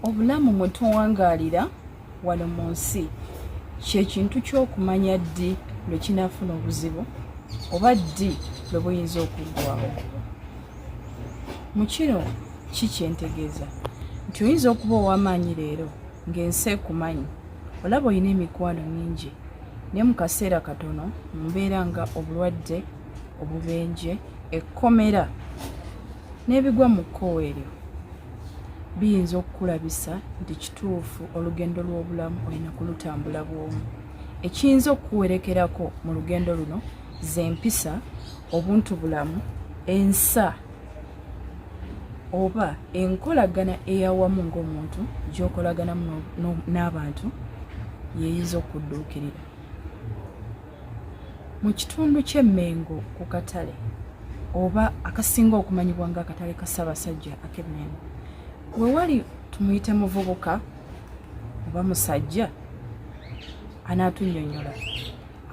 obulamu mwe tuwangalira wano mu nsi kyekintu ky'okumanya ddi lwe kinaafuna obuzibu oba ddi lwe buyinza okuggwawo. Mu kino kikyentegeeza nti oyinza okuba ow'amaanyi leero ng'ensi ekumanyi, olaba olina emikwano mingi, naye mu kaseera katono mbeera nga obulwadde, obubenje, ekkomera n'ebigwa mu kkowe eryo biyinza okukulabisa nti kituufu olugendo lw'obulamu olina kulutambula bw'omu. Ekiyinza okuwerekerako mu lugendo luno z'empisa, obuntubulamu, ensa oba enkolagana eyawamu ng'omuntu gy'okolaganamu n'abantu yeeyinza okudduukirira. Mu kitundu ky'Emmengo ku katale oba akasinga okumanyibwa ng'akatale ka Ssaabasajja ak'Emmengo, we wali tumuyite muvubuka oba musajja anaatunnyonnyola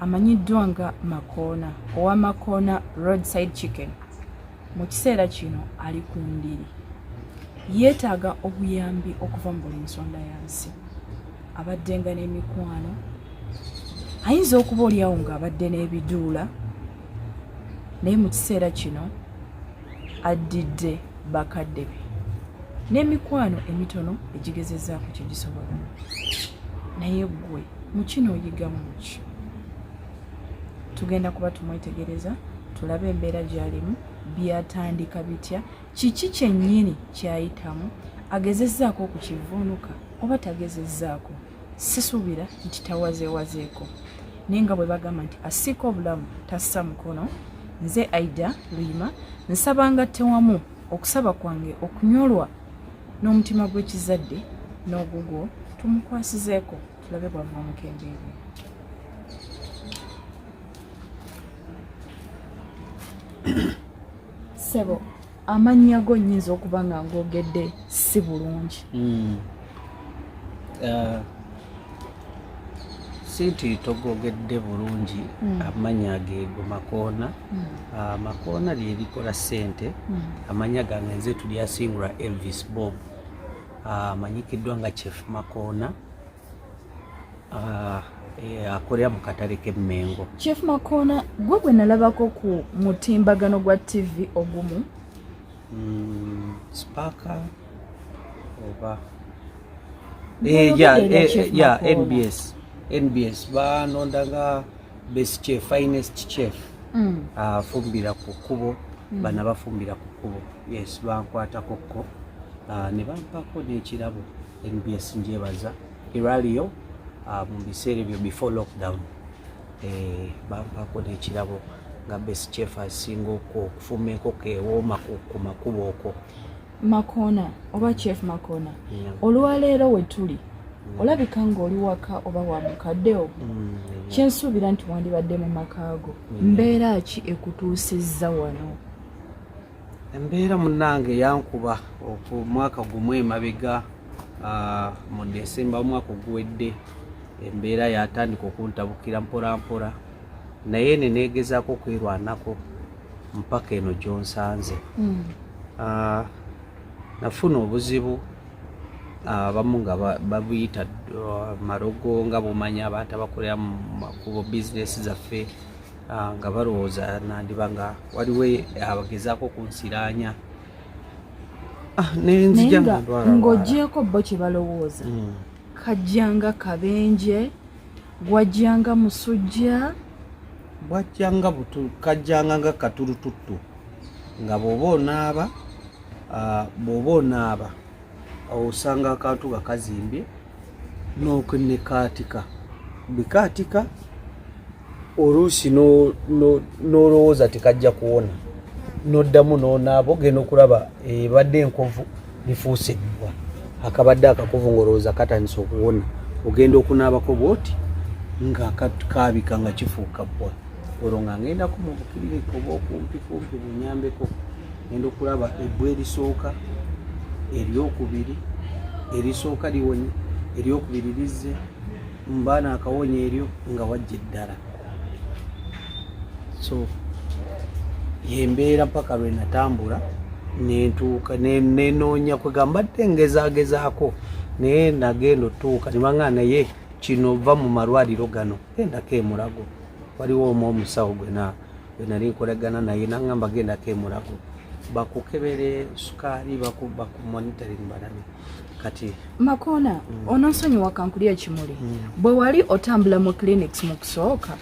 amanyiddwa nga Makona owa Makona roadside chicken. Mu kiseera kino ali ku ndiri, yeetaaga obuyambi okuva mu buli nsonda yansi. Abadde nga n'emikwano, ayinza okuba oliawo ng'abadde n'ebiduula, naye mu kiseera kino addidde bakadde be n'emikwano emitono egigezezzaako kye gisobola. Naye ggwe mu kino oyigamu ki? Tugenda kuba tumwetegereza tulabe embeera gy'alimu, byatandika bitya, kiki kyennyini kyayitamu, agezezzaako okukivuunuka oba tagezezzaako. Sisuubira nti tawazeewazeeko, naye nga bwe bagamba nti asiika obulamu tassa mukono. Nze Aida Luyima nsaba ngatte wamu okusaba kwange okunyolwa n'omutima gw'ekizadde n'ogugwo tumukwasizeeko tulabe bw'avaamuko embeera. Sebo, amannya go nnyinza okuba nga ng'ogedde si bulungi. Sinti togogedde bulungi amanya ageego Makona. Makona lye likola ssente. Amanya gange nze tulyasingulwa Elvis Bob. Amanyikiddwa nga Chef Makona. Akolera mu katale k'Emmengo. Chef Makona, gwe gwe nalabako ku mutimbagano gwa TV ogumu. Sparker oba NBS banondanga best chef, finest chef. Afumbira ku kkubo, bana bafumbira ku kkubo. Yes, bankwatako ko ne bampako n'ekirabo. NBS njebaza Iralio mu biseera ebyo before lockdown. Bampako n'ekirabo nga best chef asinga okufumba enkoko ewooma ku makubo okwo. Makona oba Chef Makona, olwaleero we tuli olabika ng'oli waka oba wa mukadde ogwo. Kyensuubira nti wandibadde mu makaago. Mbeera ki ekutuusizza wano? Embeera munnange yankuba mwaka gumu emabega mu Desemba omwaka oguwedde. Embeera yatandika okuntabukira mpolampola, naye ne neegezaako okwerwanako mpaka eno gy'onsanze. Nafuna obuzibu abamu nga babuyita marogo, nga bumanya abantu abakolera mu makubo bizinesi zaffe nga balowooza nandiba nga waliwo abagezaako kunsiraanya. Nenzija ng'oggyeko bo kye balowooza. Kajjanga kabenje, gwajjanga musujja, bwajjanga kajjanga nga katulututtu, nga bw'oba onaaba osanga akantu nga kazimbye n'okunekaatika. Bikaatika oluusi n'olowooza tekajja kuwona, n'oddamu n'onaaba ogenda okulaba ebadde enkovu lifuuse eddwa. Akabadde akakovu ng'olowooza katandise okuwona, ogenda okunaabako bw'oti nga kaabika nga kifuuka bbwa. Olwo nga ngendako mu bukiririko oba okumpikumpi bunyambeko, ngenda okulaba ebbwa erisooka, eryokubiri, erisooka liwonye, eryokubiri lizze, mbaana akawonye eryo nga wajja eddala. So yembeera mpaka lwe natambula nentuuka nenoonya kwegamba mbadde ngezaagezaako naye nagenda otuuka nibanga naye kino va mu malwaliro gano gendako emulago waliwo omusawo gwe nali nkolagana naye nagamba gendako emulago bakukebere sukaali bakumonitoring balabe kati Makona ononsonyiwa kankuli ekimuli bwe wali otambula mu clinics mu kusooka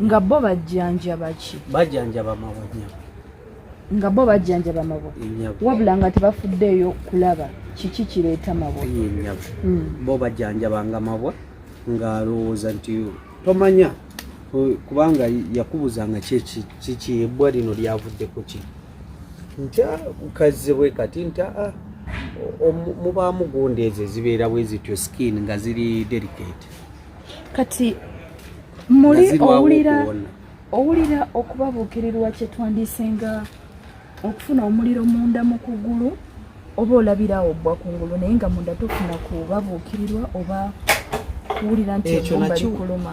nga bo bajjanjaba ki bajjanjaba mawanya nga bo bajjanjaba mabo wabula nga tebafuddeeyo kulaba kiki kireeta mabo bo bajjanjabanga mabwa ng'alowooza nti tomanya kubanga yakubuzanga kiki ebbwa lino lyavuddeko ki nti mukazi bwe kati nti mubaamu gundi ezo ezibeera bwe zityo skin nga ziri delicate kati muli owulira okubabuukirirwa kye twandiisenga okufuna omuliro munda mu kugulu oba olabirawo obbwa ku ngulu naye nga munda tofuna kubabuukirirwa oba kuwulira nti egumba likuluma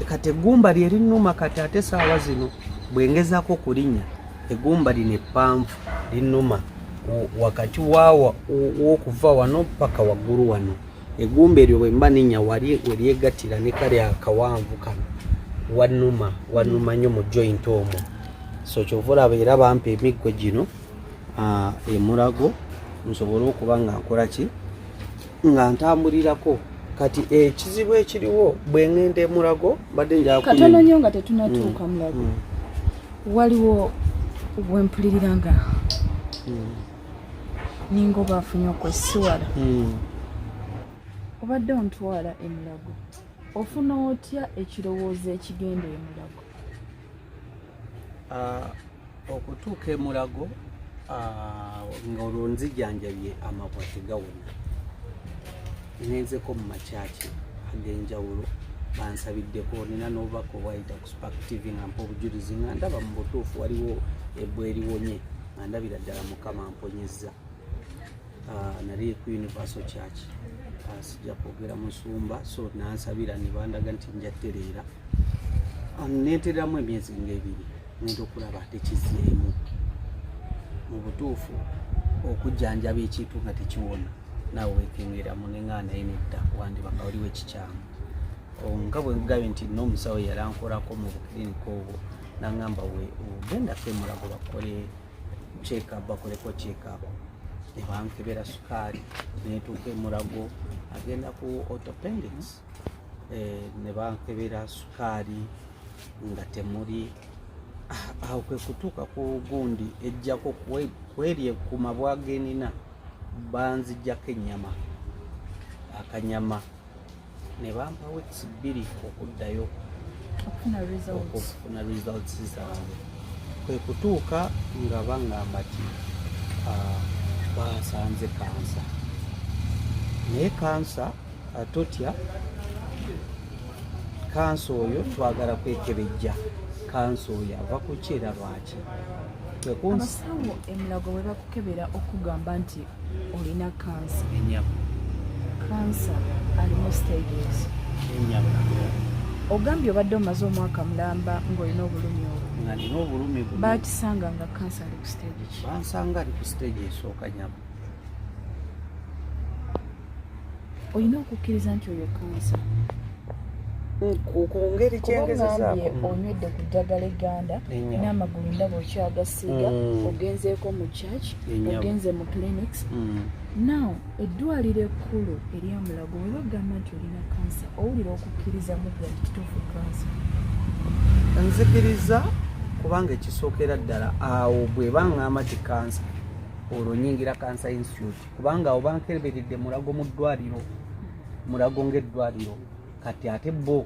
kati egumba lyerinuma kati ate saawa zino bwengezaako okulinnya egumba lino eppanvu linuma wakati waawa wokuva wano paka waggulu wano egumba eryo bwemba ninya weryegattira ne kale akawanvu kano wanuma nnyo mu joint omwo so kyova olaba era bampa emiggo gino emulago nsobole okuba nga nkola ki nga ntambulirako kati ekizibu ekiriwo bwengenda emulago badde katono nnyo nga tetunatuuka mulago waliwo wempulirira nga ninga oba afunye okwesiwala obadde ontwala emulago ofuna otya ekirowoozo ekigenda emulago okutuuka emulago nga olwo nzijanjabye amabwa tegawona nenzeko mu makyaki ag'enjawulo bansabiddeko nina n'obubaka obwayita ku spactive nga mpa obujulizi nga ndaba mu butuufu waliwo ebbwa eliwonye nga ndabira ddala mukama mponyezza nali ku universal church sijja kwogera musumba so nansabira nibandaga nti nja ttereera neetereramu emyezi ng'ebiri ngenda okulaba ate kizeemu mu butuufu okujjanjaba ekintu nga tekiwona naawe wekengeramu neŋŋaa naye nedda wandibaka waliwo ekikyamu nga bwe ngabye nti n'omusawo yalankolako mu bukiriniki obwo naŋŋamba gendako emulago bakole check-up bakoleko check-up nebankebera sukaali netuuka emulago agenda ku orthopedics nebankebera sukaali nga temuli awo kwe kutuuka ku gundi ejjako kwerye ku mabwa genina banzijjako ennyama akanyama ne bampa weeks 2 okuddayo okufuna results zange kwe kutuuka nga baŋŋamba ti basanze kansa naye kansa totya kansa oyo twagala kwekebejja kansa oyo ava ku kyera lwaki abasawo emulago bwe bakukebera okugamba nti olina kansa kansa alimu stages ogambye obadde omaze omwaka mulamba ng'olina obulumi obwo baakisanga nga kansa ali ku stage ki bansanga ali ku stage esooka nyama olina okukkiriza nti oyo kansa ku ngeri kyengezezaako onywedde ku ddagala egganda n'amagulu ndaba okyagasiiga ogenzeeko mu church ogenze mu clinics now eddwaliro ekkulu eryamulago bwe bagamba nti olina kansa owulira okukkiriza mudda nti kituufu kansa nzikiriza kubanga ekisookera ddala awo bwe baŋŋamba ti kansa olwo nyingira Kkansa Institute kubanga awo bankeberedde mulago mu ddwaliro mulago ng'eddwaliro kati ate bo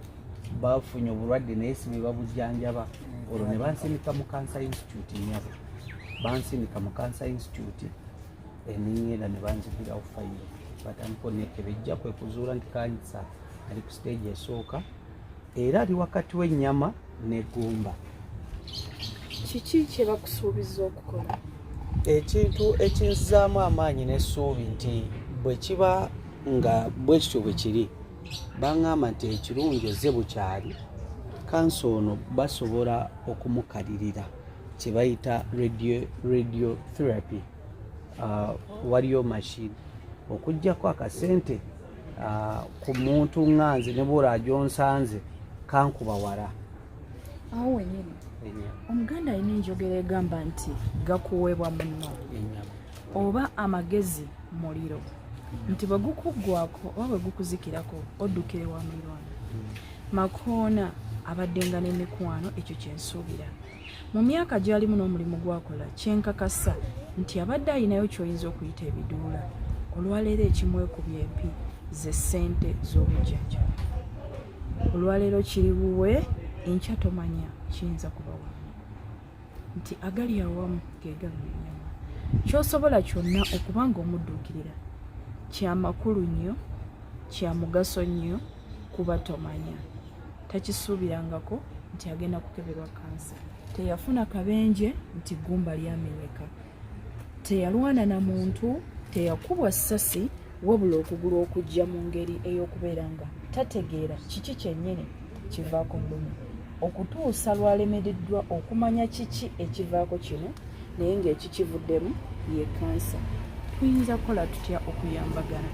bafunye obulwadde naye si bwe babujjanjaba olwo ne bansindika mu Kkansa Institute nyabo bansindika mu Kkansa Institute eniŋŋenda ne banzigirawo fayiro batandika onekebejja kwe kuzuula nti kansa ali ku stage esooka era ali wakati w'ennyama n'eggumba. Kiki kye bakusuubiza okukola? Ekintu ekinzaamu amaanyi n'essuubi nti bwe kiba nga bwe kityo bwe kiri baŋŋamba nti ekirungi ozze bukyali kansa ono basobola okumukalirira kye bayita radiotherapy. Waliyo machine okuggyako akasente ku muntu nganze ne bw'olaba gy'onsanze kankuba wala. Awo wenyini Omuganda alina enjogera egamba nti gakuweebwa munno oba amagezi muliro nti bwe gukuggwako oba bwe gukuzikirako oddukire wa mulirwana. Makona abaddenga n'emikwano, ekyo kyensuubira. Mu myaka gy'alimu n'omulimu gwakola kyenkakasa nti abadde alinayo ky'oyinza okuyita ebiduula. Olwaleero ekimwekubya empi ze ssente z'obujjanjabi. Olwaleero kiri buwe enkya tomanya kiyinza kuba wamu nti agali awamu ge galuwa ennyama. Ky'osobola kyonna okuba ng'omudduukirira kya makulu nnyo, kya mugaso nnyo kuba tomanya. Takisuubirangako nti agenda kukeberwa kansa. Teyafuna kabenje nti gumba lyamenyeka. Teyalwana na muntu, teyakubwa ssasi wabula okugulu okujja mu ngeri ey'okubeera nga tategeera kiki kyennyini kivaako mbumu. Okutuusa lwalemereddwa okumanya kiki ekivaako kino naye ng'ekikivuddemu ye kansa. Tuyinza kukola tutya okuyambagana?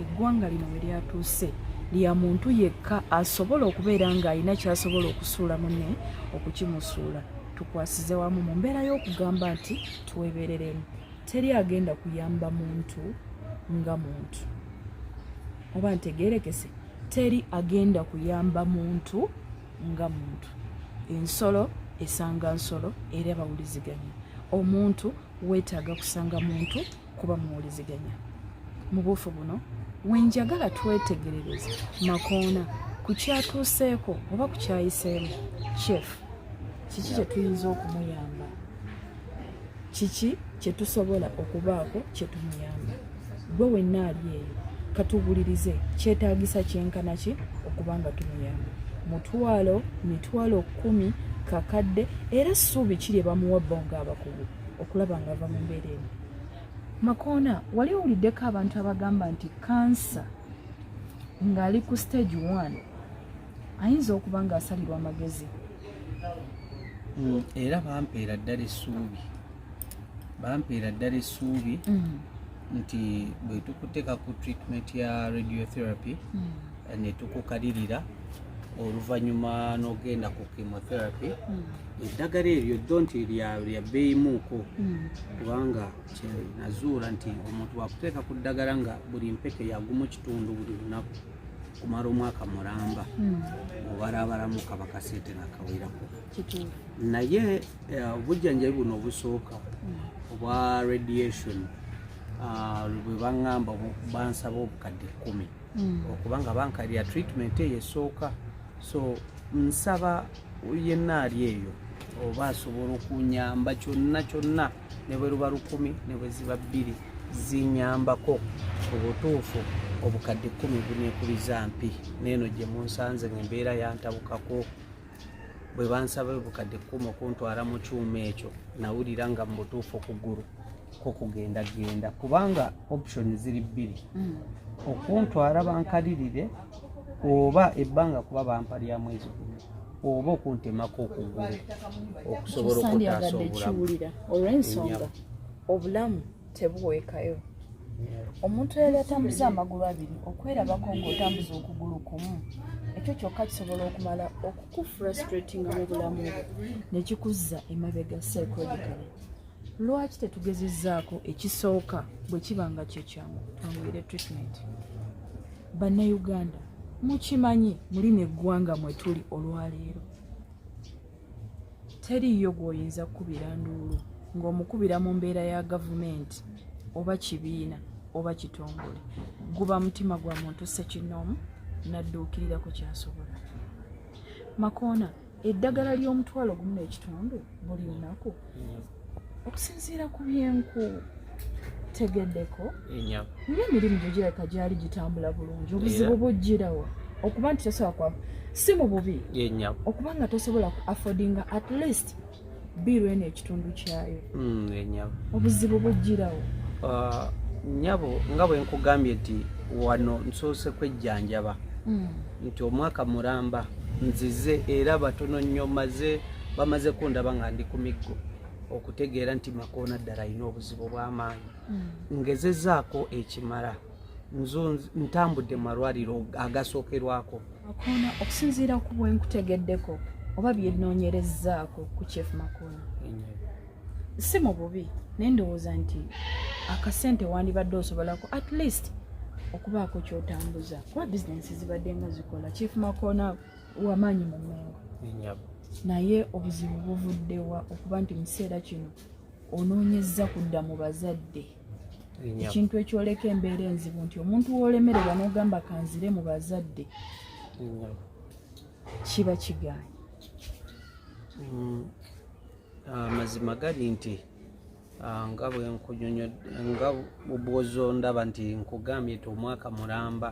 Eggwanga lino we lyatuuse lya muntu yekka asobola okubeera ng'alina ky'asobola okusuula munne okukimusuula. Tukwasize wamu mu mbeera y'okugamba nti tuweebereremu. Teri agenda kuyamba muntu nga muntu. Oba ntegeerekese, teri agenda kuyamba muntu nga muntu. Ensolo esanga nsolo era bawuliziganya. Omuntu weetaaga kusanga muntu kuba muwuliziganya. Mu buufu buno wenjagala twetegerereze Makona ku kyatuuseeko oba ku kyayiseemu. Chef, kiki kye tuyinza okumuyamba? Kiki kye tusobola okubaako kye tumuyamba? Gwe wenna ali eyo katuwulirize kyetaagisa kyenkana ki okuba nga tumuyamba. Mutwalo, mitwalo 10, kakadde era ssuubi kiri bamuwa bonga abakugu okulaba nga ava mu mbeera eno. Makona, wali owuliddeko abantu abagamba nti kansa ng'ali ku stage 1 ayinza okuba ng'asalirwa amagezi? Era bampeera ddala essuubi nti bwe tukuteeka ku treatment ya radiotherapy ne tukukalirira oluvannyuma n'ogenda ku chemotherapy, eddagala eryo ddo nti lya bbeeyimuuko kubanga nazuula nti omuntu wakuteeka ku ddagala nga buli mpeke yagumu kitundu buli lunaku kumala omwaka mulamba obalaabalamu kaba kaseete nakawerako. Naye obujjanjabi buno obusooka obwa radiation bwe baŋŋamba bansaba obukadde 10 okubanga bankalira treatment eyo esooka. So nsaba yenna ali eyo oba asobola okunyamba kyonna ne bwe luba 10 ne bwe ziba 2 zinyambako obutuufu obukadde 10 buneekuliza mpi neeno gye munsanze ng'embeera yantabukako. Bwe bansaba obukadde 10 okuntwala mu kyuma ekyo nawulira nga mu butuufu okugulu ko kugendagenda kubanga option ziri 2 okuntwala bankalirire oba ebbanga kuba bampa lya mwezi oba okuntemako okugulu okusobola okutaasa obulamu. Olw'ensonga obulamu tebuweekayo. Omuntu eyali atambuza amagulu 2 okwerabako ng'otambuza okugulu kumu, ekyo kyokka kisobola okumala okukufrustratinga mu bulamu bwo ne kikuzza emabega psychologically. Lwaki tetugezezzaako ekisooka bwe kiba nga kye kyamu twanguyire treatment? Bannayuganda mukimanyi mulina eggwanga mwe tuli olwaleero. Teriyo gw'oyinza kukubira nduulu ng'omukubira mu mbeera ya gavumenti oba kibiina oba kitongole. Guba mutima gwa muntu ssekinnoomu n'adduukirirako ky'asobola. Makona, eddagala ly'omutwalo 1.5 buli lunaku okusinziira ku byenku tegeddeko ng'emirimu gyo girabika gyali gitambula bulungi, obuzibu bujjirawo okuba nti tosobola kwa si mu bubi okuba nga tosobola ku affordinga at least biru eno ekitundu kyayo. Obuzibu bujjirawo? Nnyabo nga bwe nkugambye nti wano nsoose kwejjanjaba nti omwaka mulamba nzize era batono nnyo bamaze kundaba nga ndi ku miggo okutegeera nti Makona ddala alina obuzibu bw'amaanyi. Ngezezzaako ekimala ntambudde mu malwaliro agasookerwako. Makona, okusinziira ku bwe nkutegeddeko oba bye nnoonyerezaako ku Chief Makona, si mu bubi naye ndowooza nti akasente wandibadde osobolako at least okubaako kyotambuza kuba bizinensi zibadde nga zikola. Chief Makona wamaanyi mu Mmengo, naye obuzibu buvuddewa okuba nti mu kiseera kino onoonyezza kudda mu bazadde, ekintu ekyoleka embeera enzibu nti omuntu w'olemererwa n'ogamba kanzire mu bazadde kiba kigaanye. Amazima gali nti nga bw'ozo ndaba nti nkugambye nti omwaka mulamba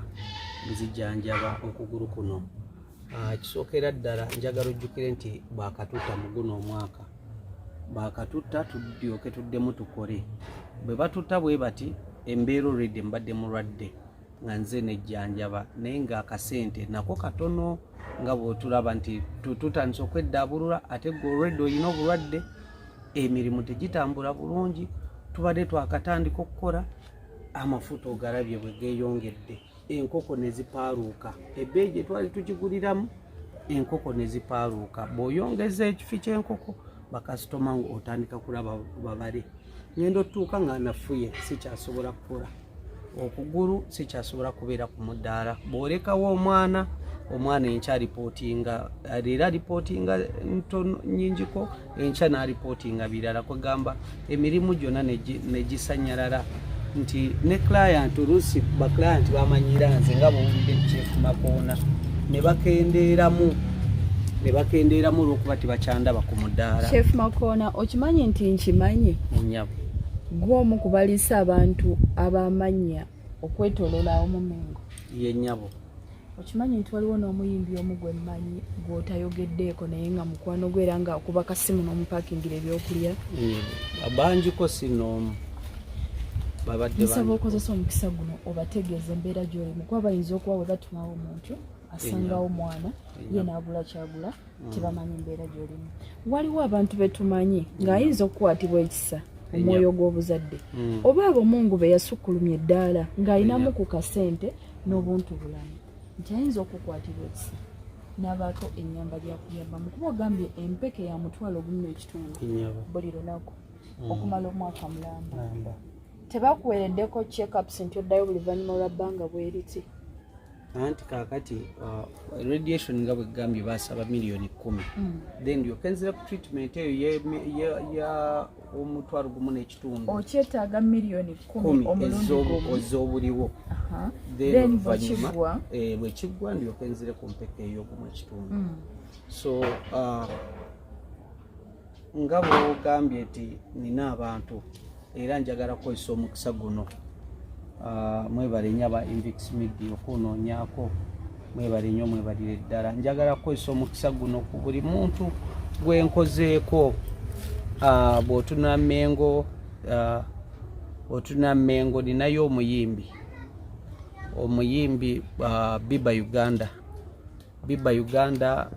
nzijanjaba okugulu kuno. Kisookera ddala njagala ojjukire nti bwakatutta mu guno omwaka, bwakatutta tudyoke tuddemu tukole. Bwe batutta bwe bati embeera olwedde mbadde mulwadde nga nze nejjanjaba naye ng'akasente nako katono nga bw'otulaba nti tutandise okweddabulula ate gwe olwedde olina obulwadde, emirimu tegitambula bulungi, tubadde twakatandika okukola, amafuta ogalabye bwe geeyongedde, enkoko ne zipaaluuka, ebbeeyi gye twali tukiguliramu enkoko ne zipaaluuka. Bw'oyongeza ekifi ky'enkoko bakasitoma otandika kulaba babale, ngenda otuuka nga nafuye sikyasobola kukola, okugulu sikyasobola kubeera ku mudaala. Bw'olekawo omwana enkya ripootinga, leero ripootinga ntono nnyingiko, enkya n'aripootinga birala, kwegamba emirimu gyonna negisanyalala nti ne client oluusi baclient bamanyira nze nga bwowulidde Chief Makona ne bakendeeramu olw'okuba tebakyandaba ku mudaala. Chief Makona, okimanyi nti nkimanyi gw'omu kubaliisa abantu abamanya okwetooloola mu Mmengo ye nnyabo. Okimanyi nti waliwo n'omuyimbi omu gwe mmanyi gw'otayogeddeeko naye nga mukwano gwe era nga akuba kasimu n'omupaakingira ebyokulya? Bangiko sinoomu. Nsaba okozesa omukisa guno obategeeza embeera gy'olimu kuba bayinza okuba bwe batumawo omuntu asangawo omwana ye n'agula kyagula tebamanyi embeera gy'olimu. Waliwo abantu betumanyi ng'ayinza okukwatibwa ekisa omwoyo gw'obuzadde oba abomungu be yasukkulumya eddaala ng'ayinamu ku kasente n'obuntu bulamu nti ayinza okukwatibwa ekisa n'abaako ennyamba lyakuyambamu kuba ogambye empeke ya $1.5 buli lunaku okumala omwaka mulamba. Tebakuweereddeko check-ups nti oddayo buli luvannyuma lwa bbanga bweriti? Anti kaakati radiation nga bwegambye basaba $1,010,000 then yokenzera ku treatment eyo ya $1.5 okyetaaga $1,010,000 omulundi gumu ez'obuliwo. Then bwekiggwa ndiyokenzere ku mpeka ey'N1.5. So nga bwogambye nti nina abantu era njagala kukozesa omukisa guno, mwebale nnyo aba Invix Media okunoonyaako, mwebale nnyo, mwebalire ddala. Njagala kukozesa omukisa guno ku buli muntu gwe nkozeeko. Bw'otuna Mmengo ninayo omuyimbi Biba Uganda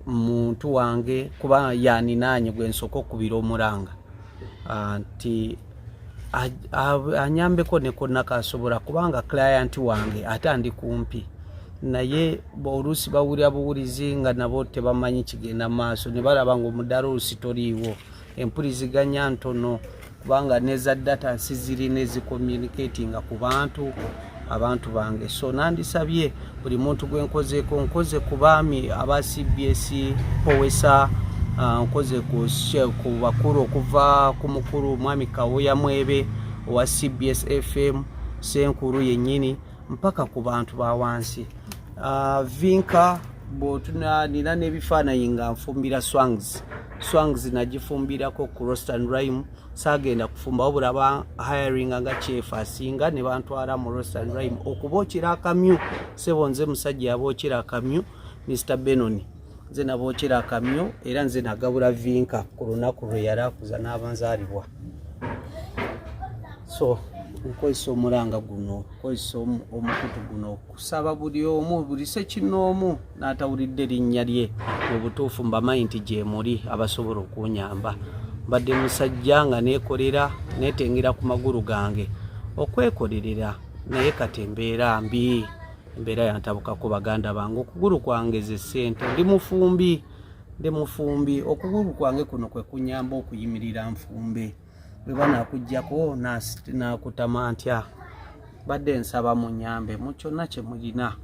muntu wange kuba yaninaanye gwe nsooka okubira omulanga nti anyambeko ne konna kasobola kubanga client wange ate andi kumpi naye oluusi bawulira buwulizi nga nabo tebamanyi kigenda maaso ne balaba ng'omudaala oluusi toliiwo, empuliziganya ntono kubanga neza data nsiziri nezicommunicatinga ku abantu bange. So nandisabye buli muntu gwe nkoze ku baami aba CBS Powesa, nkoze ku bakulu okuva ku mukulu Mwami Kawoya Mwebe owa CBS FM Senkuru yennyini mpaka ku bantu ba wansi. Vinka bw'otuna nina n'ebifaananyi nga nfumbira swangs nagifumbirako ku roast and rhyme, saagenda kufumba wabula ba hiring nga chef asinga ne bantwala mu roast and rhyme okubookera akamyu. Sebo nze musajja abookera akamyu Mr. Benoni, nze nabookera akamyu era nze nagabula Vinka ku lunaku lwe yali akuza n'abanzaalibwa. So nkozesa omulanga guno, nkozesa omukutu guno kusaba buli omu, buli sekinoomu n'atawulidde linnya lye mu butuufu mbamanyi nti gye muli abasobola okunyamba. Mbadde musajja nga neekolera, neetengera ku magulu gange okwekolerera naye kati embeera mbi, embeera yantabukako baganda bange. Okugulu kwange ze ssente, ndi mufumbi, okugulu kwange kuno kwe kunyamba okuyimirira nfumbe. Bwe banakuggyako nakutama ntya, badde nsaba munyambe mu kyonna kye mulina,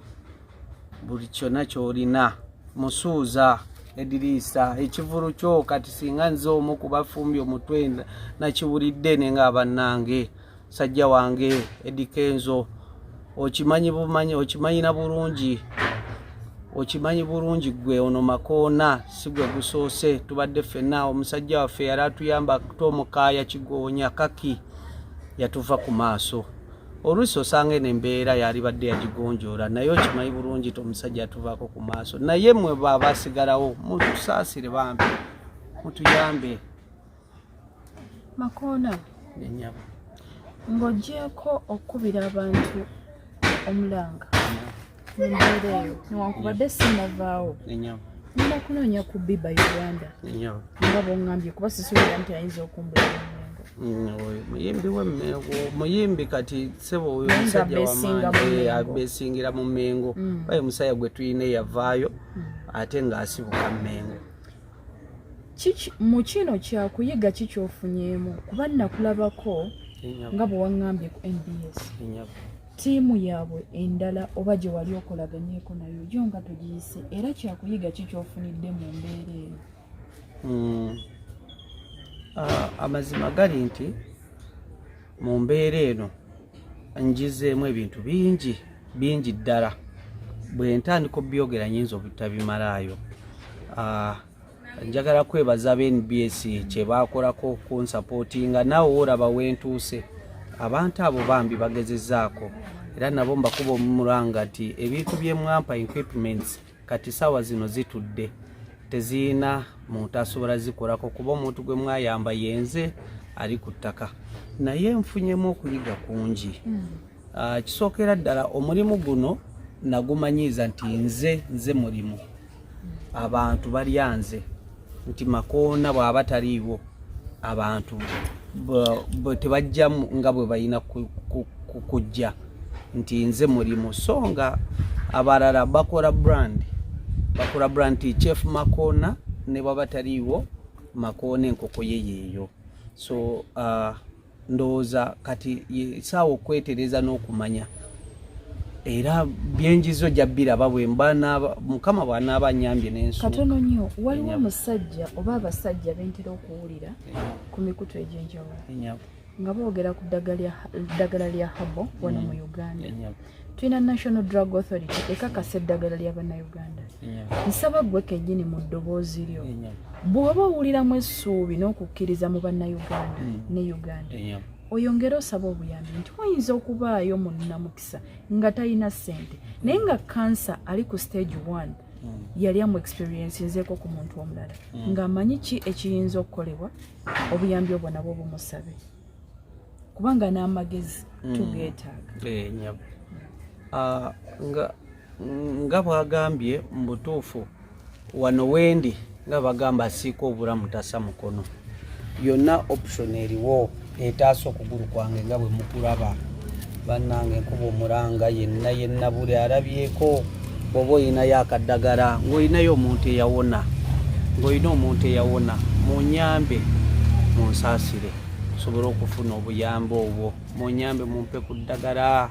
buli kyonna ky'olina musuuza ezeerisa ekivulu kyo. Kati singa nze omu ku bafumbi omutwe nakiwulidde nenga bannange, sajja wange Edikenzo, okimanyi bulungi gwe ono Makona si gwe gusoose. Tubadde ffenna omusajja waffe yali atuyamba Tomukaaya Kigonya Kaki yatuva ku maaso. Oluusi osanga eno embeera yali badde yagigonjoola, naye okimanyi bulungi omusajja atuvaako ku maaso. Naye mmwe baabasigalawo mutusaasire bambi, mutuyambe. Makona, ng'oggyeko okkubira abantu omulanga embeera eyo newankubadde sinnavaawo, nina kunoonya ku Biba Uganda nga bw'oŋŋambye, kuba sisuubira nti ayinza okumbula muyimbi w'emmengo, muyimbi kati sebo oyo musajja w'amaanyi abeesingira mu Mmengo. Baye musajja gwe tulina yavaayo ate ng'asibuka Mmengo. Mu kino kyakuyiga ki ky'ofunyeemu? Kuba nakulabako nga bwe waŋŋambye ku NBS ttiimu yaabwe endala oba gye wali okolaganyeeko nayo gyo nga togiyise, era kyakuyiga ki ky'ofunidde mu mbeera eyo? Amazima gali nti mu mbeera eno njizeemu ebintu bingi ddala. Bwe ntandika obyogera nyinza obutabimalaayo. Njagala kwebaza aba NBS kye baakolako kunsapootinga. Naawe olaba wentuuse, abantu abo bambi bagezezzaako, era nabo mbakuba omulanga nti ebintu bye mwampa equipments kati sawa zino zitudde, tezirina muntu asobola zikolako kuba omuntu gwe mwayamba yenze ali ku ttaka. Naye nfunyemu okuyiga kungi. Kisookera ddala omulimu guno nagumanyiiza nti nze mulimu, abantu balyanze nti Makona bw'aba taliiwo abantu tebajjamu nga bwe balina kujja, nti nze mulimu. So nga abalala bakola brand nti Chef Makona ne bw'aba taliiwo Makona enkoko ye yeeyo. So ndowooza kati saawa okwetereza n'okumanya, era byenjizo jabiraba bwe Mukama bw'anaaba annyambye n'ensonga. Katono nnyo, waliwo omusajja oba abasajja bentera okuwulira ku mikutu egy'enjawulo nga boogera ku ddagala lya habo wano mu Uganda. Tulina National Drug Authority ekakasa eddagala ly'Abannayuganda. Nsaba ggwe kennyini mu ddoboozi lyo, bw'oba owuliramu essuubi n'okukkiriza mu Bannayuganda ne Uganda, oyongere osaba obuyambi nti wayinza okubaayo munnamukisa nga talina ssente, naye nga kansa ali ku stage 1 yali amu experience nzeeko ku muntu omulala ng'amanyi ki ekiyinza okukolebwa, obuyambi obwo nabwo bumusabe kubanga n'amagezi tugeetaaga. Nga bwagambye mu butuufu wano wendi nga bagamba asiika obulamu tasa mukono, yonna option eriwo etaasa okugulu kwange nga bwe mukulaba bannange nkuba omulanga yenna buli alabyeko. Bw'oba olinayo akaddagala ng'olinayo omuntu eyawona, munyambe munsaasire nsobole okufuna obuyambi obwo. Munyambe mumpe ku ddagala,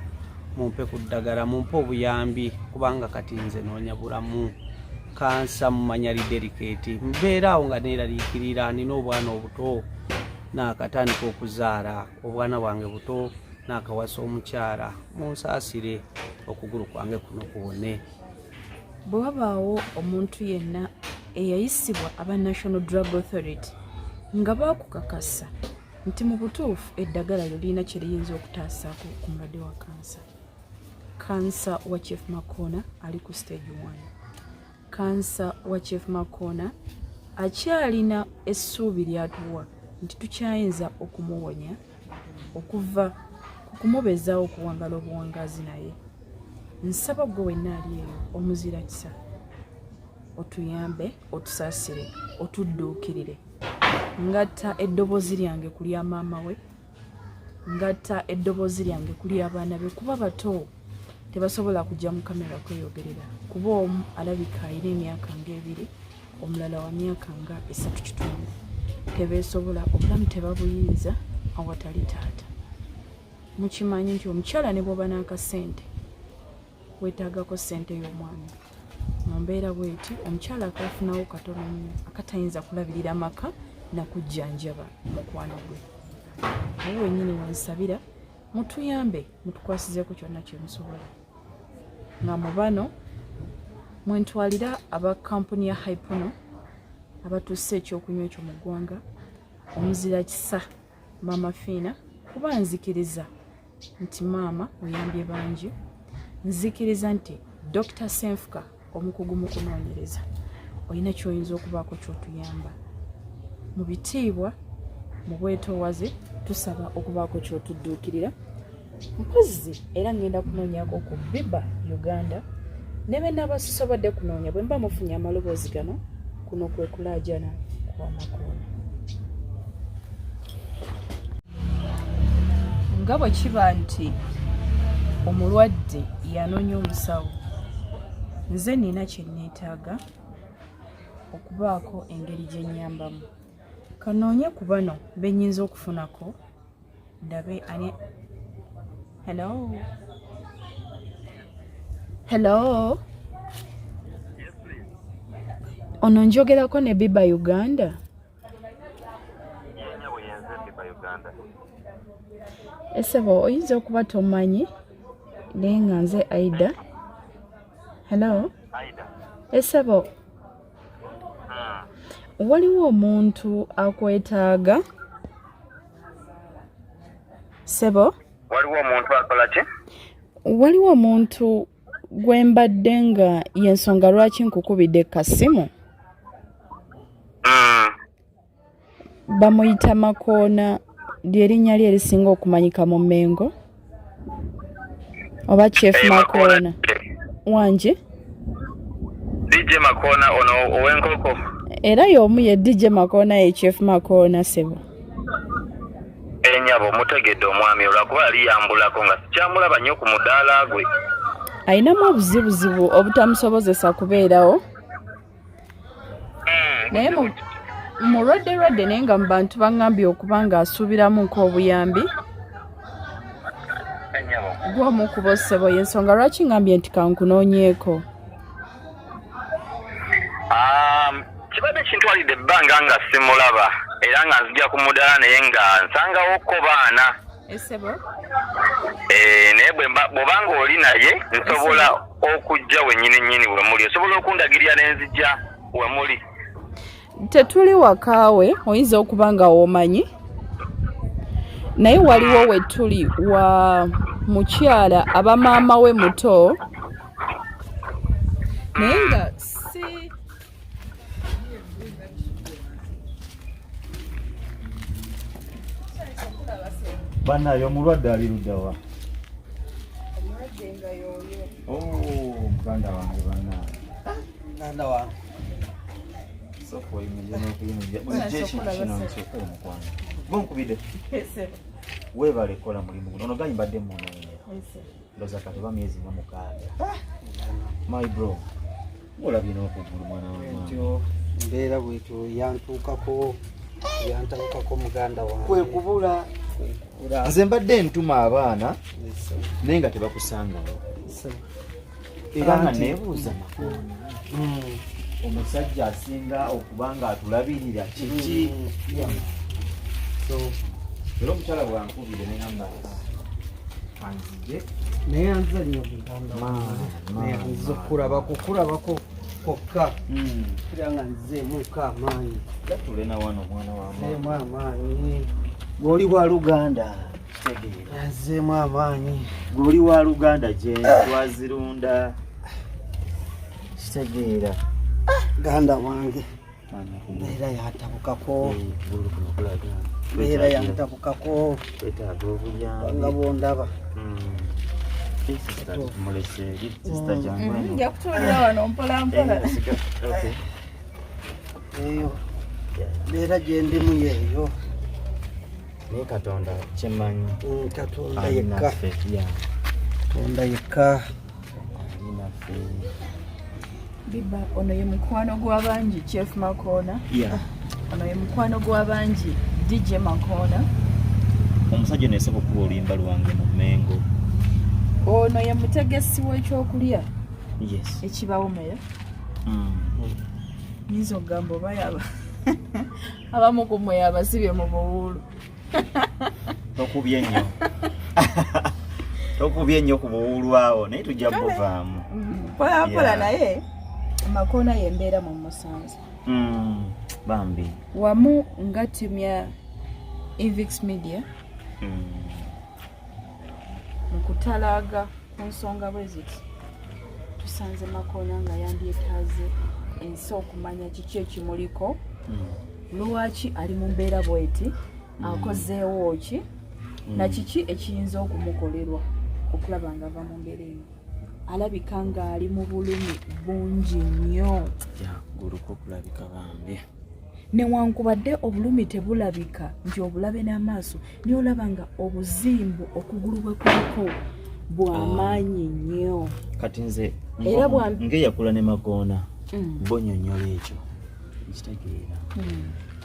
mumpe obuyambi kubanga kati nze noonya bulamu. Kansa mumanya li delicate, mbeera awo nga neeraliikirira, nina obwana obuto naakatandika okuzaala, obwana bwange buto naakawasa omukyala. Munsaasire okugulu kwange kuno kuwone. Bwe wabaawo omuntu yenna eyayisibwa aba National Drug Authority nga baakukakasa nti mu butuufu eddagala lyo lirina kye liyinza okutaasaako ku mulwadde wa kansa, kansa wa Chief Makona ali ku stage 1. Kansa wa Chief Makona akyalina essuubi lyatuwa nti tukyayinza okumuwonya okuva ku kumubezaawo okuwangala obuwangaazi naye. Nsaba gwe wenna ali eyo omuzira kisa, otuyambe, otusaasire, otudduukirire. Ngatta eddoboozi lyange ku lya maama we ngatta eddoboozi lyange kuli abaana be kuba bato tebasobola kujja mu kamera kweyogerera kuba omu alabika alina emyaka nga 2 omulala wa myaka nga 3.5 tebeesobola obulamu tebabuyinza awatali taata mukimanyi nti omukyala ne bwoba n'akasente weetaagako ssente y'omwana mu mbeera bweti omukyala akafunawo katono nnyo akatayinza kulabirira maka nakujjanjaba mukwano gwe naye wennyini wansabira mutuyambe mutukwasizeeko kyonna kyemusobola nga mu bano mwentwalira aba kampuni ya Hypono abatusse ekyokunywa ekyo mu ggwanga omuzira kisa Mama Fina kuba nzikiriza nti maama oyambye bangi nzikiriza nti Dr. Senfuka omukugu mu kunoonyereza olina kyoyinza okubaako kyotuyamba mu bitiibwa mu bwetoowaze tusaba okubaako kyotudduukirira mpozi era ngenda kunoonyako ku Biba Uganda ne be nabasobodde kunoonya bwe mba mufunye amaloboozi gano kuno kwe kulaajana kwa Makona nga bwe kiba nti omulwadde yanoonya omusawo nze nina kye neetaaga okubaako engeri gye nnyambamu kanoonye ku bano bennyinza okufunako ndabe ani hello ono njogerako ne Biba Uganda esebo oyinza okuba tomanyi naye nga nze Aida hello esebo waliwo omuntu akwetaaga sebo waliwo omuntu gwe mbadde nga yensonga lwaki nkukubidde kasimu bamuyita Makona lyerinnya lye erisinga okumanyika mu Mengo oba Chef Makona wanje DJ Makona ono owenkoko era y'omu ye DJ Makona ye Chef Makona sebo enyabo mutegedde omwami olwakuba yali yambulako nga sikyamulaba nnyo ku mudaala gwe ayinamu obuzibuzibu obutamusobozesa kubeerawo naye mulwadde naye nga mu bantu baŋŋambye okuba nga asuubiramu nk'obuyambi gw'omu ku bo ssebo y'ensonga lwaki ŋŋambye nti kankunoonyeeko kibadde kintwalidde ebbanga nga simulaba era nga nzija ku mudaala naye nga nsangawokko baana esebo naye bw'obanga oli naye nsobola okujja wennyini we muli osobola okundagirira n'enzija we muli tetuli wakaawe oyinza okuba nga womanyi naye waliwo we tuli wa mukyala aba maama we muto naye nga si banayo omulwadde ali luddawa muganda wange muganda wange gonkubidde weebale kola mulimu guno ono gayimbadde munoonya ndoza kati oba myezi nga 6 my bro olabye n'okugulu mwana wetyo mbeera bwetyo yantuukako muganda wange kwe kubula nze mbadde ntuma abaana naye nga tebakusangawo era nga neebuuza Makona omusajja asinga okuba nga atulabirira kiki era omukyala bwankubire nengamba anzije naye anza nnyo muganda okulabako kokka era nga nzeemuuko amaanyi gatulena wano omwana nzeemu amaanyi gwoli wa Luganda kitegeera nzeemu amaanyi gwoli wa Luganda gye twazirunda kitegeera ganda wange era yatabukako era yantabukako twetaaga obuyambi nga bondaba nja kutuulira wano mpolampola eyo mbeera gyendimu yeeyo naye Katonda kyemmanyi Katonda yekka Katonda yekka alinaffe. Biba ono ye mukwano gw'abangi Chef Makona. Ono ye mukwano gw'abangi DJ Makona. Omusajja neesaba okuba oluyimba lwange mu Mmengo. Ono ye mutegesi w'ekyokulya ekibawomera. Nyinza okugamba oba yaba abamu ku mmwe yabasibye mu buwuulu. Tokubye nnyo ku buwuulu awo naye tujja buvaamu. Pola naye Makona yembeera mu Musanze. Bambi. Wamu nga ttiimu ya Invix Media. Mu kutalaaga ku nsonga bwe ziti tusanze Makona nga yandyetaaze ensi okumanya kiki ekimuliko, lwaki ali mu mbeera bweti, akozeewo ki, na kiki ekiyinza okumukolerwa okulaba nga ava mu mbeera eno. Alabika nga ali mu bulumi bungi nnyo. Guluko kulabika bambi. Newankubadde obulumi tebulabika nti obulabe n'amaaso, naye olaba nga obuzimbu okugulu bwe kuliko bw'amaanyi nnyo. Kati nze ng'eyakula ne Makona bonyonyola ekyo nkitegeera.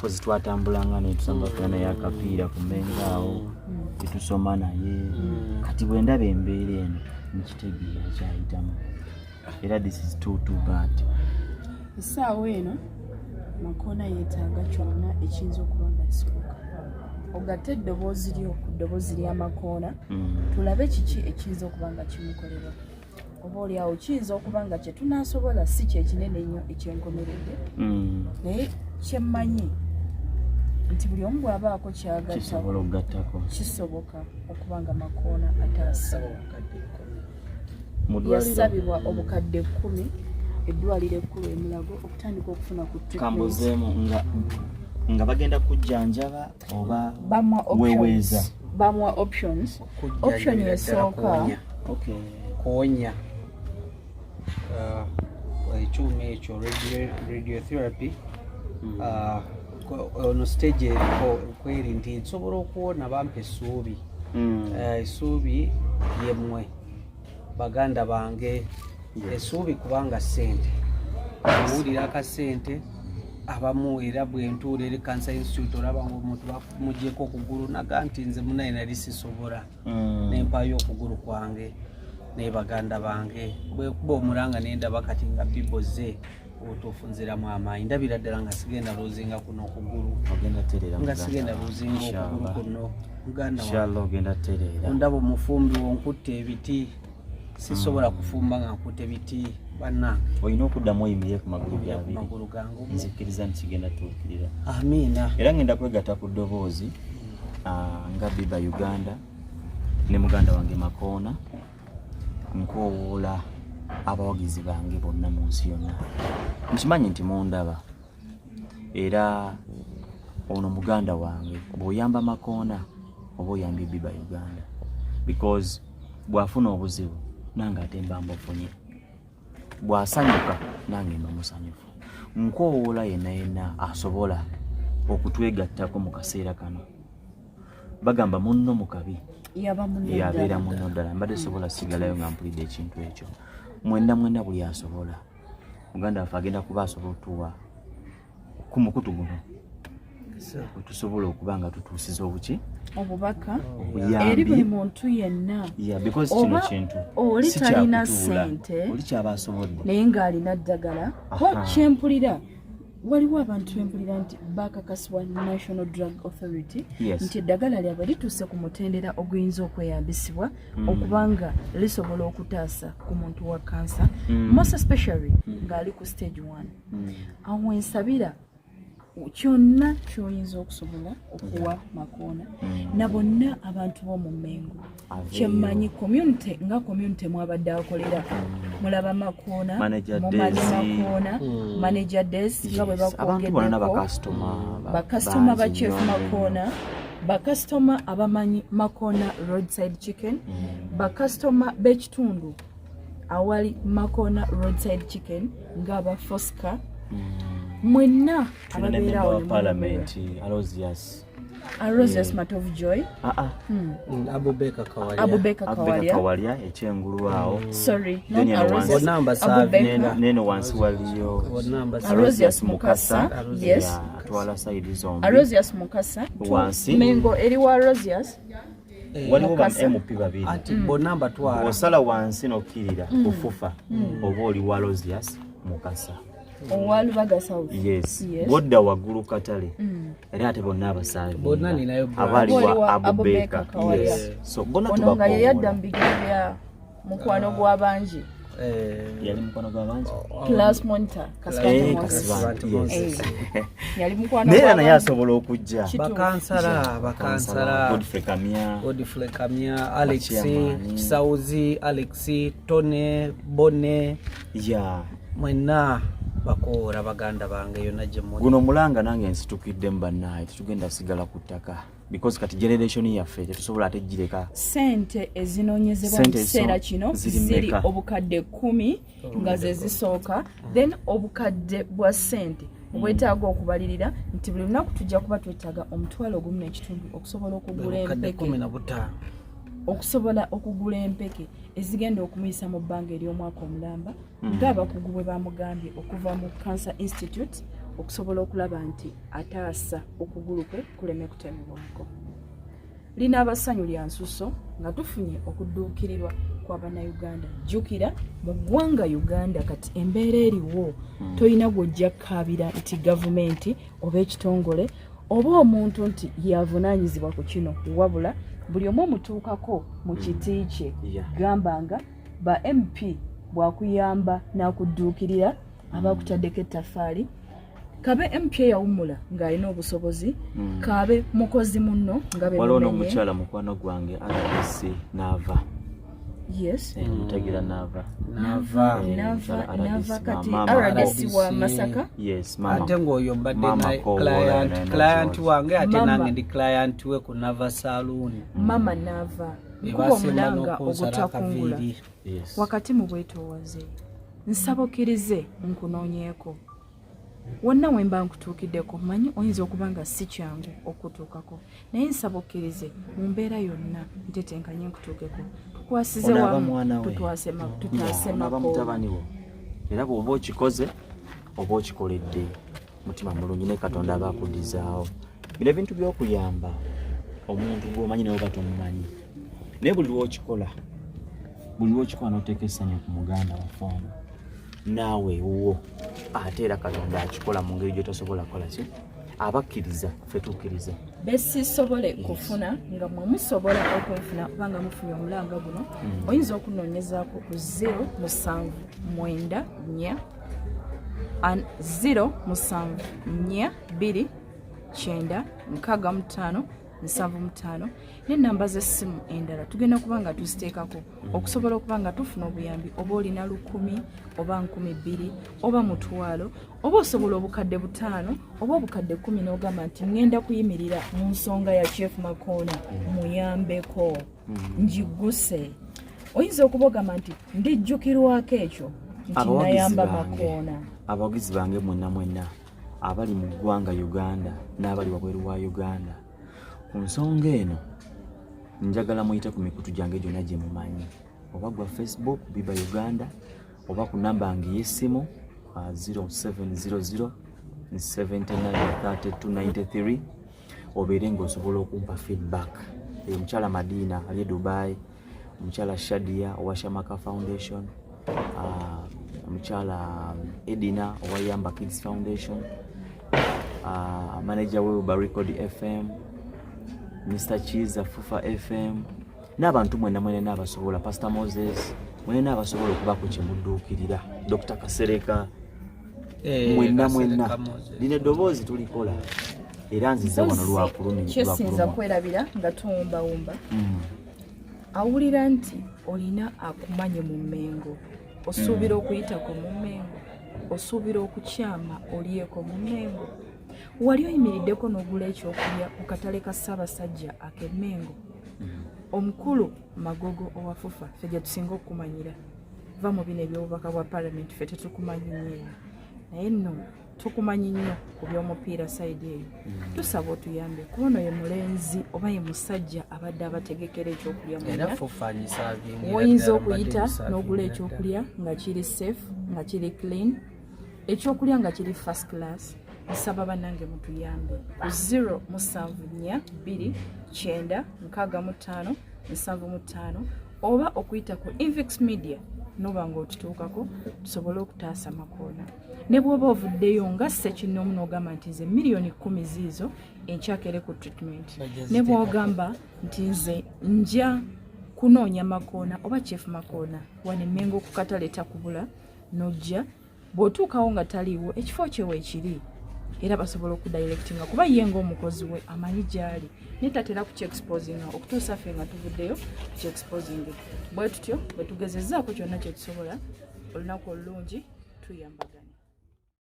Kozi twatambulanga ne tusamba naye akapiira ku Mmengo awo tetusoma naye. Kati bwe ndaba embeera eno nkitegeera kyayitamu. Era this is too bad. Essaawa eno Makona yeetaaga kyonna ekiyinza okuba nga kisoboka. Ogatte eddoboozi lyo ku ddoboozi lya Makona, tulabe kiki ekiyinza okuba nga kimukolerwa. Oba oliawo kiyinza okuba nga kye tunaasobola si kyekinene ennyo ekyenkomeredde. Naye kyemmanyi nti buli omu bw'abaako kyagattako kisoboka okuba nga Makona ataasa. Yasabibwa obukadde 10 eddwaliro ekkulu e Mulago okutandika okufuna ku kambuzeemu nga bagenda kujjanjaba oba weweeza. Bamwa options. Option esooka konya ekyuma ekyo radiotherapy. Ono stage kweri nti nsobola okuwona bampa essuubi. Essuubi yemmwe baganda bange. Essuubi kubanga ssente muwulira akasente abamu era bwentuula eri Kkansa Institute olaba ng'omuntu bamugyeko okugulu naga nti nze munaye nali sisobola nempayo okugulu kwange naye baganda bange bwekuba omulanga nendaba kati nga biboze obutuufu nziramu amaanyi ndabira ddala nga sigenda luzinga kuno okugulu nga sigenda luzinga okugulu kuno muganda ondaba omufumbi wonkutte ebiti sisobola kufumba nga nkutte biti banna olina okuddamu oyimire ku magulu byabiri nzikiriza ntikigenda tuukirira. Amiina. Era ngenda kwegatta ku ddoboozi nga Biba Uganda ne muganda wange Makona nkoowoola abawagizi bange bonna mu nsi yonna. Nkimanyi nti mundaba era ono muganda wange bw'oyamba Makona oba oyambye Biba Uganda because bw'afuna obuzibu nange ate mba mbufunye, bw'asanyuka nange mba musanyufu. Nkoowoola yenna asobola okutwegattako mu kaseera kano. Bagamba munno mu kabi yabeera munno ddala. Mbadde sobola sigalayo nga mpulidde ekintu ekyo. Mwenda buli asobola. Muganda waffe agenda kuba asobola otuwa ku mukutu guno tusobola okuba nga tutuusiza obuki obubaka eri buli muntu yenna. Because kino kintu oli talina ssente oli kyaba asobodde naye ng'alina ddagala. Kyempulira waliwo abantu bempulira nti bakakasibwa National Drug Authority nti eddagala lyabwe lituuse ku mutendera oguyinza okweyambisibwa okubanga lisobola okutaasa ku muntu wa kansa most especially ng'ali ku stage 1. Awo ensabira kyonna ky'oyinza okusobola okuwa Makona na bonna abantu b'omu Mmengo. Kyemmanyi community nga community mwabadde akolera mulaba Makona mumanyi Makona manager desk nga bwe bakwogeddeko bakasitoma ba Chef Makona bakasitoma abamanyi Makona roadside chicken bakasitoma b'ekitundu awali Makona roadside chicken ng'aba Fosca mwenna ababeera awo parliament Alozias Rosius Matter of Joy. Abubeka Kawalia ekyengulu awo. Sorry, not Abubeka. Neno wansi waliyo Rosius Mukasa. Yes. Atwala side zombi. Rosius Mukasa. Wansi. Mengo eriwa Rosius. Waliwo ba MP babiri. Ati bonamba twala. Osala wansi nokirira kufufa oba oli wa Rosius Mukasa. Owalubaga South. Yes. Bodda waggulu katale. Era ate bonna abasaali. Bonna ninayo abali wa Abubeka. Yes. So bonna tubako. Nga yadda mbigirya mukwano gwabanji. Yali mukwano gwabanji. Class monitor Kasibante. Yes. Yali mukwano nera naye asobola okujja. Bakansala. Godfrey Kamya, Alexi, Sauzi, Alexi, Tone, Bone. Yeah. Mwena bakoora baganda bange yonna gye muli. Guno mulanga nange nsitukidde mbannaye tetugenda sigala ku ttaka because kati generation yaffe tetusobola ate gireka. Sente ezinoonyezebwa mu kiseera kino ziri obukadde 10 nga ze zisooka, then obukadde bwa sente obwetaaga okubalirira nti buli lunaku tujja kuba twetaaga $1.5 okusobola okugula empeke. Okusobola okugula empeke ezigenda okumuyisa mu bbanga ery'omwaka omulamba ng'abakugu bwe bamugambye okuva mu Cancer Institute okusobola okulaba nti ataasa okugulu kwe kuleme kutemebwako. Lina abasanyu lya nsuso nga tufunye okudduukirirwa kw'Abannayuganda. Jjukira mu ggwanga Uganda kati embeera eriwo toyina gw'ojja kkaabira nti gavumenti oba ekitongole oba omuntu nti yavunaanyizibwa ku kino, wabula buli omu omutuukako mu kiti kye gambanga ba MP bwakuyamba n'akudduukirira abakutaddeko ettaffaali. Kabe MP yawummula ng'alina obusobozi, kabe mukozi munno nga be waliwo n'omukyala mukwano gwange RDC n'ava. Yes. Mutagira n'ava kati RDC wa Masaka. Yes, mama. Ate ng'oyo mbadde client wange ate nange ndi client we ku Nava Saloon. Mama Nava. Kuba omulanga ogutakungula. Wakati mu bwetoowaze. Nsabokirize nkunoonyeeko. Wonna wemba nkutuukiddeko manyi oyinza okuba nga si kyangu okutuukako. Naye nsabokkirize mu mbeera yonna ntetenkanye nkutuukeko. Tukwasize wamu tutaasema era bw'oba okikoze oba okikoledde mutima mulungi ne Katonda aba akuddizaawo. Bino ebintu by'okuyamba omuntu gw'omanyi nawe batomumanyi. Naye buli lw'okikola n'oteeka essanyu ku muganda waffe naawe wuwo ate era Katonda akikola mu ngeri gy'otasobola kukola ki abakkiriza ffe tukkiriza. Besisobole kufuna nga mwe musobola okunfuna kubanga mufunye omulanga guno oyinza okunoonyezaako ku 074429575 n'ennamba z'essimu endala tugenda kuba nga tuziteekako okusobola okuba nga tufuna obuyambi oba olina 1,000 oba 2,000 oba 1,000 oba osobola obukadde 5 oba obukadde 10 n'ogamba nti ngenda kuyimirira mu nsonga ya Chief Makona muyambeko njiguse. Oyinza okubogamba nti ndijjukirwako ekyo nti nayamba Makona. Abawagizi bange mwenna abali mu ggwanga Uganda n'abali wabweru wa Uganda ku nsonga eno njagala muyite ku mikutu gyange gyonna gye mumanyi oba gwa Facebook Biba Uganda oba ku namba yange y'essimu 0700 793293 obeere ng'osobola okumpa feedback. Omukyala Madina ali e Dubai, omukyala Shadia owa Shamaka Foundation, omukyala Edina owa Yamba Kids Foundation, manager we Record FM, Mr. Chiza Fufa FM, n'abantu mwenna n'abasobola, Pastor Moses mwenna n'abasobola okubaako kye mudduukirira, Dr. Kasereka mwenna lino eddoboozi tulikola era nziza wano lwakulumi kyesinza kwerabira nga tuwumbawumba awulira nti olina akumanye mu Mmengo, osuubira okuyitako mu Mmengo, osuubira okukyama olyeko mu Mmengo, wali oyimiriddeko n'ogula ekyokulya ku katale ka Ssaabasajja ak'e Mmengo, omukulu Magogo owa Fufa ffe gye tusinga okukumanyira, va mu bino eby'obubaka bwa Parliament ffe tetukumanyi nnyo, naye nno tukumanyi nnyo ku by'omupiira sayidi eyo tusaba otuyambe kuno ye mulenzi oba ye musajja abadde abategekera ekyokulya woyinza okuyita n'ogula ekyokulya nga kiri safe nga kiri clean ekyokulya nga kiri first class nsaba bannange mutuyambe ku 0796575 oba okuyita ku Invix Media noba ng'otutuukako tusobole okutaasa Makona ne bw'oba ovuddeyo nga ssekinomu n'ogamba nti nze miliyoni 10 ziizo enkyakere ku treatment ne bw'ogamba nti nze nja kunoonya Makona oba Chief Makona wane Mengo ku katale takubula n'ojja bw'otuukawo nga taliiwo ekifo kye weekiri era basobola okudirectinga kuba ye ng'omukozi we amanyi gy'ali naye tatera kukyexposinga okutuusa ffe nga tuvuddeyo kukyexposinga bwe tutyo bwe tugezezzaako kyonna kye tusobola olunaku olulungi tuyambagana.